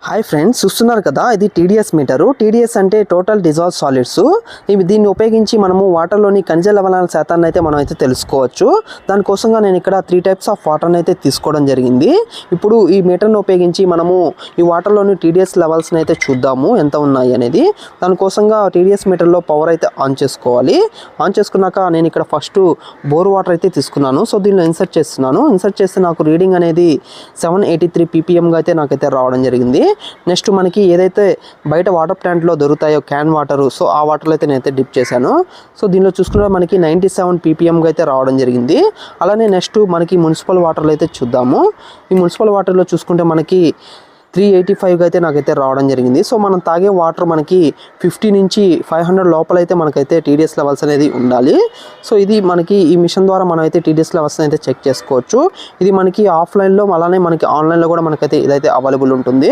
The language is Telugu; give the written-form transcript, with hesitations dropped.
హాయ్ ఫ్రెండ్స్, చూస్తున్నారు కదా, ఇది టీడీఎస్ మీటరు. టీడీఎస్ అంటే టోటల్ డిజాల్వ్ సాలిడ్స్. దీన్ని ఉపయోగించి మనము వాటర్లోని ఖనిజ లవణాల శాతాన్ని అయితే మనం అయితే తెలుసుకోవచ్చు. దానికోసంగా నేను ఇక్కడ 3 టైప్స్ ఆఫ్ వాటర్ని అయితే తీసుకోవడం జరిగింది. ఇప్పుడు ఈ మీటర్ని ఉపయోగించి మనము ఈ వాటర్లోని టీడీఎస్ లెవెల్స్ని అయితే చూద్దాము ఎంత ఉన్నాయి అనేది. దానికోసంగా టీడీఎస్ మీటర్లో పవర్ అయితే ఆన్ చేసుకోవాలి. ఆన్ చేసుకున్నాక నేను ఇక్కడ ఫస్ట్ బోర్ వాటర్ అయితే తీసుకున్నాను. సో దీనిలో ఇన్సర్ట్ చేస్తున్నాను. ఇన్సర్ట్ చేస్తే నాకు రీడింగ్ అనేది 783 ppmగా అయితే నాకైతే రావడం జరిగింది. నెక్స్ట్ మనకి ఏదైతే బయట వాటర్ ప్లాంట్లో దొరుకుతాయో క్యాన్ వాటర్, సో ఆ వాటర్లో అయితే నేనైతే డిప్ చేశాను. సో దీనిలో చూసుకుంటే మనకి 97 ppmగా అయితే రావడం జరిగింది. అలానే నెక్స్ట్ మనకి మున్సిపల్ వాటర్లో అయితే చూద్దాము. ఈ మున్సిపల్ వాటర్లో చూసుకుంటే మనకి 385గా అయితే నాకైతే రావడం జరిగింది. సో మనం తాగే వాటర్ మనకి 50 నుంచి 500 లోపలైతే మనకైతే టీడీఎస్ లెవెల్స్ అనేది ఉండాలి. సో ఇది మనకి ఈ మిషన్ ద్వారా మనం అయితే టీడీఎస్ లెవెల్స్ అయితే చెక్ చేసుకోవచ్చు. ఇది మనకి ఆఫ్లైన్లో అలానే మనకి ఆన్లైన్లో కూడా మనకైతే ఇదైతే అవైలబుల్ ఉంటుంది.